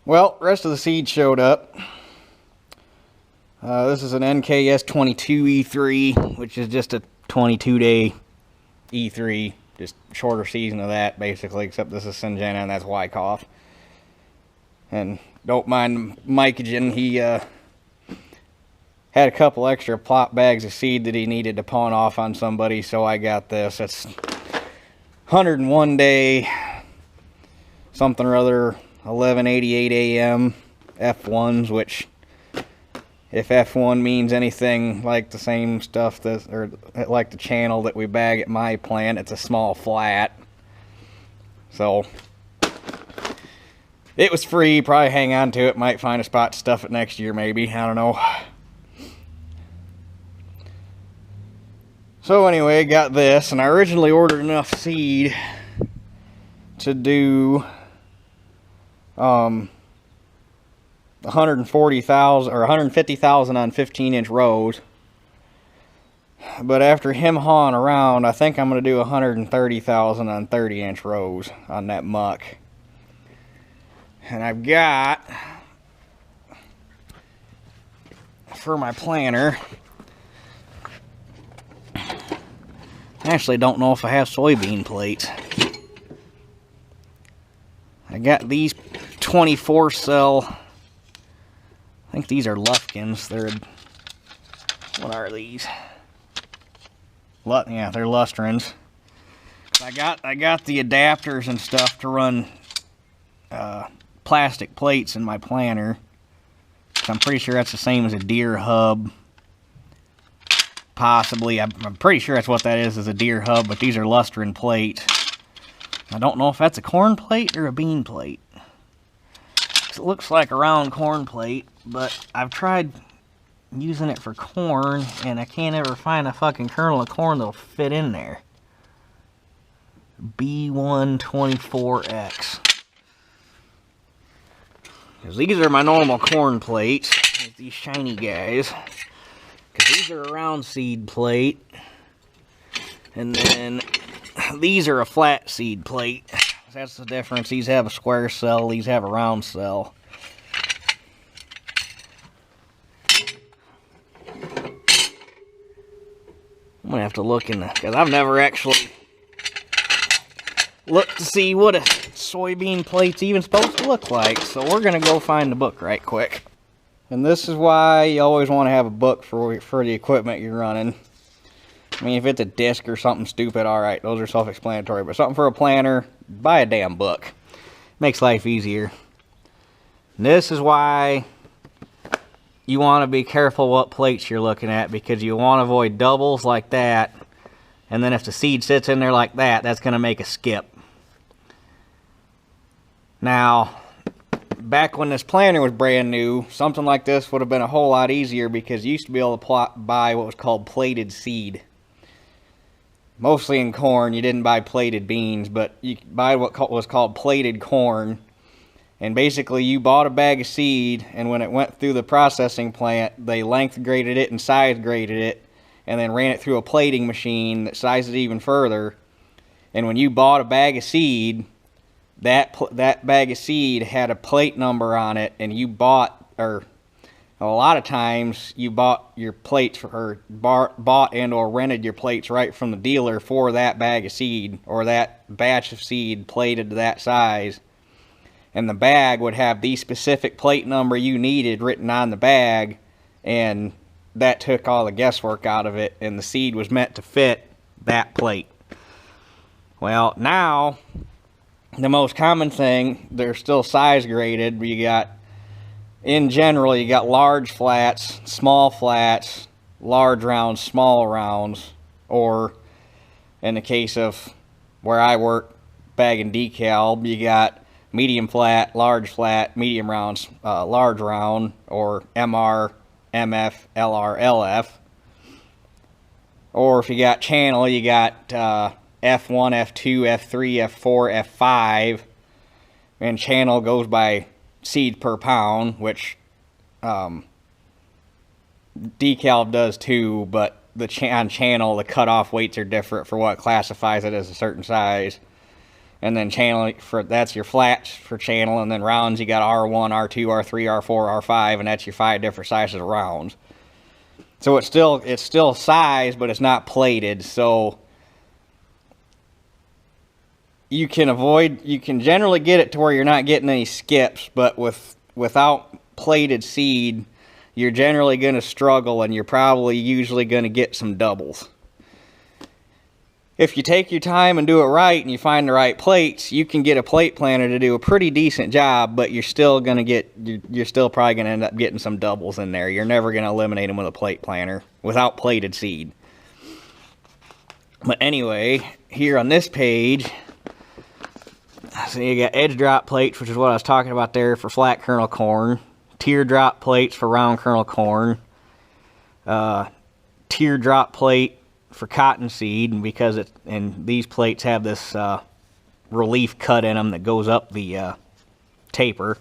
Well, rest of the seed showed up. This is an NKS 22 E3, which is just a 22-day E3, just shorter season of that, basically, except this is Syngenta and that's Wyckoff. And don't mind Mycogen, he had a couple extra plot bags of seed that he needed to pawn off on somebody, so I got this. It's 101 day, something or other, 11:88 a.m. F1s, which, if F1 means anything like the same stuff that, or like the channel that we bag at my plant, it's a small flat. So it was free. Probably hang on to it. Might find a spot to stuff it next year, maybe. I don't know. So anyway, got this, and I originally ordered enough seed to do 140,000 or 150,000 on 15-inch rows. But after him hawing around, I think I'm going to do 130,000 on 30-inch rows on that muck. And I've got, for my planter, I actually don't know if I have soybean plates. I got these 24 cell, I think these are Lufkins. They're, what are these? Yeah, they're Lustrins. I got the adapters and stuff to run plastic plates in my planter. I'm pretty sure that's the same as a deer hub. Possibly, I'm pretty sure that's what that is a deer hub, but these are Lustrin plates. I don't know if that's a corn plate or a bean plate. It looks like a round corn plate, but I've tried using it for corn, and I can't ever find a fucking kernel of corn that'll fit in there. B124X. Because these are my normal corn plates, these shiny guys. Because these are a round seed plate. And then these are a flat seed plate. That's the difference. These have a square cell, these have a round cell. I'm going to have to look in the, because I've never actually looked to see what a soybean plate's even supposed to look like. So we're going to go find the book right quick. And this is why you always want to have a book for the equipment you're running. I mean, if it's a disc or something stupid, alright, those are self-explanatory. But something for a planter, buy a damn book. Makes life easier. And this is why you want to be careful what plates you're looking at, because you want to avoid doubles like that. And then if the seed sits in there like that, that's going to make a skip. Now, back when this planter was brand new, something like this would have been a whole lot easier, because you used to be able to buy what was called plated seed. Mostly in corn, you didn't buy plated beans, but you could buy what was called plated corn. And basically you bought a bag of seed, and when it went through the processing plant, they length graded it and size graded it, and then ran it through a plating machine that sized it even further. And when you bought a bag of seed, that bag of seed had a plate number on it, and you bought, or a lot of times you bought your plates, or bought and or rented your plates right from the dealer for that bag of seed, or that batch of seed plated to that size. And the bag would have the specific plate number you needed written on the bag, and that took all the guesswork out of it, and the seed was meant to fit that plate. Well, now, the most common thing, they're still size graded, but you got, in general, you got large flats, large rounds, small rounds, or in the case of where I work, bag and decal, you got medium flat, medium rounds, large round, or MR, MF, LR, LF. Or if you got channel, you got F1, F2, F3, F4, F5, and channel goes by seed per pound, which decal does too, but on channel the cutoff weights are different for what classifies it as a certain size. And then channel for that's your flats for channel, and then rounds you got R1, R2, R3, R4, R5, and that's your 5 different sizes of rounds. So it's still size, but it's not plated. So you can generally get it to where you're not getting any skips, but without plated seed, you're generally going to struggle, and you're probably usually going to get some doubles. If you take your time and do it right and you find the right plates, you can get a plate planter to do a pretty decent job, but you're still probably going to end up getting some doubles in there. You're never going to eliminate them with a plate planter without plated seed. But anyway, here on this page, so you got edge drop plates, which is what I was talking about there for flat kernel corn, teardrop plates for round kernel corn, teardrop plate for cottonseed, and these plates have this relief cut in them that goes up the taper.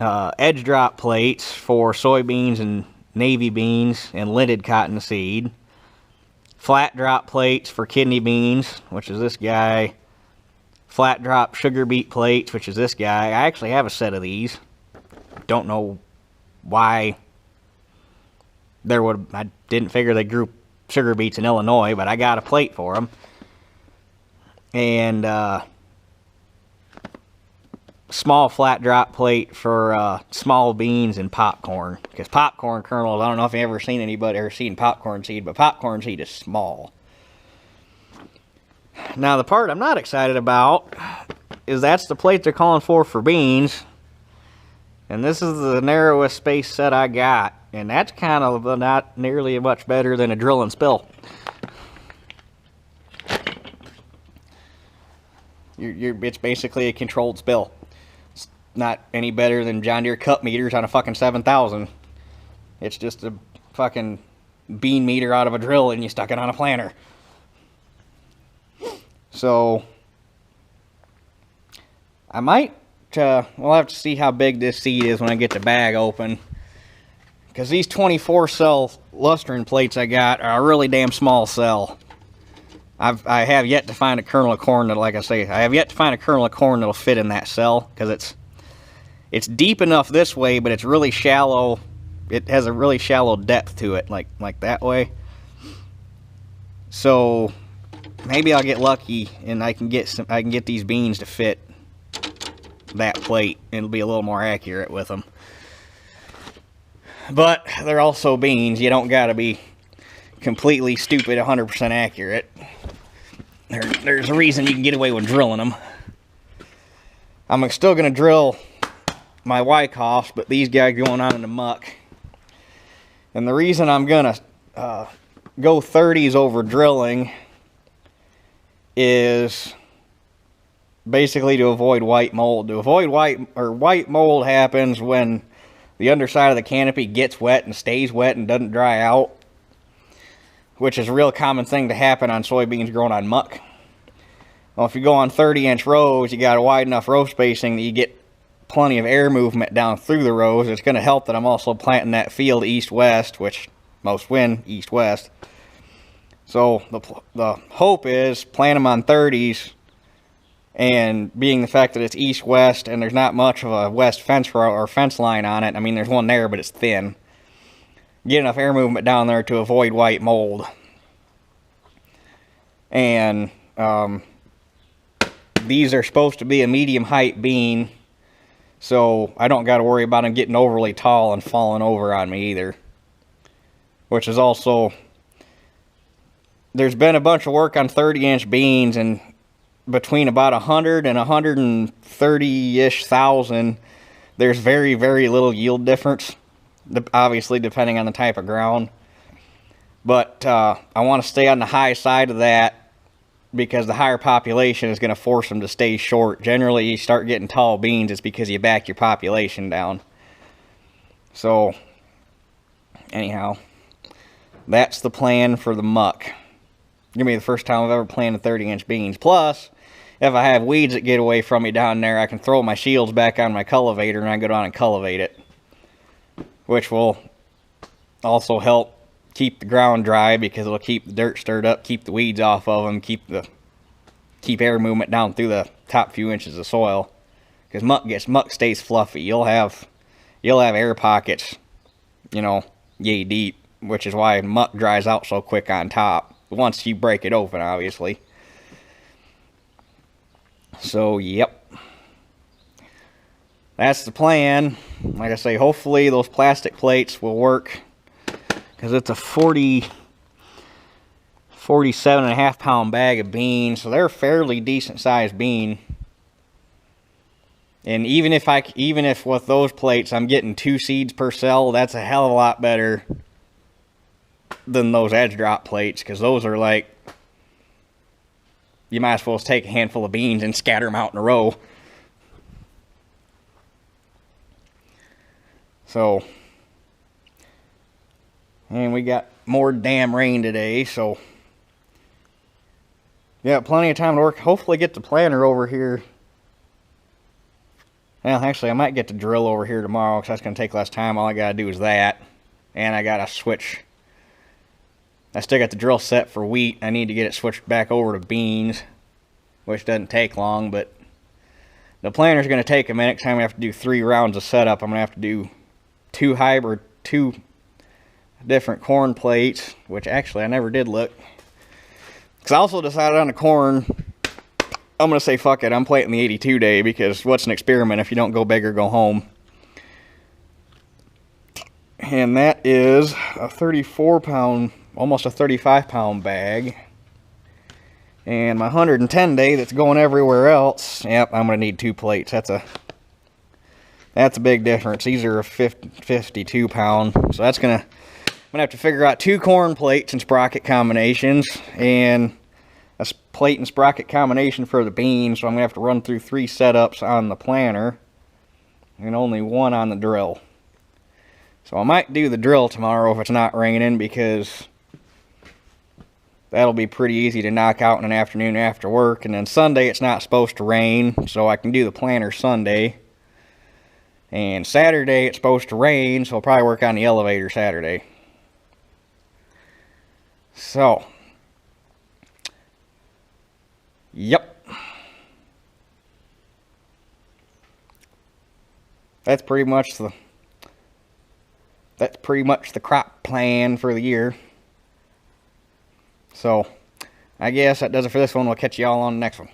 Edge drop plates for soybeans and navy beans and linted cottonseed. Flat drop plates for kidney beans, which is this guy. Flat drop sugar beet plates, which is this guy. I actually have a set of these. Don't know why I didn't figure they grew sugar beets in Illinois, but I got a plate for them. And small flat drop plate for small beans and popcorn, because popcorn kernels, I don't know if you've ever seen anybody ever seen popcorn seed, but popcorn seed is small. Now the part I'm not excited about is that's the plate they're calling for beans, and this is the narrowest space set I got. And that's kind of not nearly much better than a drill and spill. It's basically a controlled spill. It's not any better than John Deere cup meters on a fucking 7000. It's just a fucking bean meter out of a drill and you stuck it on a planter. So I might, we'll have to see how big this seed is when I get the bag open. Because these 24 cell lustrin plates I got are a really damn small cell. I have yet to find a kernel of corn that, like I say, I have yet to find a kernel of corn that'll fit in that cell. Because it's deep enough this way, but it's really shallow. It has a really shallow depth to it, like that way. So maybe I'll get lucky and I can get these beans to fit that plate, and it'll be a little more accurate with them. But they're also beans. You don't gotta be completely stupid 100% accurate. There's a reason you can get away with drilling them. I'm still gonna drill my Wyckoffs, but these guys going on in the muck. And the reason I'm gonna go 30s over drilling is basically to avoid white mold. To avoid white mold happens when the underside of the canopy gets wet and stays wet and doesn't dry out, which is a real common thing to happen on soybeans growing on muck. Well, if you go on 30-inch rows, you got a wide enough row spacing that you get plenty of air movement down through the rows. It's going to help that I'm also planting that field east-west, which most win east-west. So the hope is plant them on 30s, and being the fact that it's east-west and there's not much of a west fence row or fence line on it, I mean there's one there but it's thin, get enough air movement down there to avoid white mold. And these are supposed to be a medium height bean, so I don't got to worry about them getting overly tall and falling over on me either. Which is also, there's been a bunch of work on 30-inch beans, and between about 100 and 130-ish thousand, there's very, very little yield difference, obviously depending on the type of ground. But I want to stay on the high side of that, because the higher population is going to force them to stay short. Generally, you start getting tall beans, it's because you back your population down. So, anyhow, that's the plan for the muck. Gonna be the first time I've ever planted 30-inch beans. Plus, if I have weeds that get away from me down there, I can throw my shields back on my cultivator and I go down and cultivate it, which will also help keep the ground dry, because it'll keep the dirt stirred up, keep the weeds off of them, keep the keep air movement down through the top few inches of soil. Because muck stays fluffy. You'll have air pockets, you know, yay deep, which is why muck dries out so quick on top. Once you break it open, obviously. So, yep. That's the plan. Like I say, hopefully those plastic plates will work. Because it's a 47.5 pound bag of beans. So they're a fairly decent sized bean. And even if with those plates I'm getting 2 seeds per cell, that's a hell of a lot better than those edge drop plates. Because those are like, you might as well take a handful of beans and scatter them out in a row. So, and we got more damn rain today, so yeah, plenty of time to work. Hopefully get the planter over here. Well, actually, I might get the drill over here tomorrow because that's going to take less time. All I got to do is that. And I got to switch. I still got the drill set for wheat. I need to get it switched back over to beans, which doesn't take long, but the planter's going to take a minute because I'm going to have to do 3 rounds of setup. I'm going to have to do 2 different corn plates, which actually I never did look. Because I also decided on the corn, I'm going to say fuck it, I'm planting the 82 day, because what's an experiment if you don't go big or go home. And that is a 34 pound, almost a 35 pound bag. And my 110 day that's going everywhere else, yep, I'm going to need 2 plates. That's a big difference. These are a 52 pound. So that's I'm gonna have to figure out 2 corn plates and sprocket combinations, and a plate and sprocket combination for the beans. So I'm gonna have to run through 3 setups on the planter and only 1 on the drill. So I might do the drill tomorrow if it's not raining, because that'll be pretty easy to knock out in an afternoon after work. And then Sunday it's not supposed to rain, so I can do the planter Sunday. And Saturday it's supposed to rain, so I'll probably work on the elevator Saturday. So, yep. That's pretty much the crop plan for the year. So, I guess that does it for this one. We'll catch you all on the next one.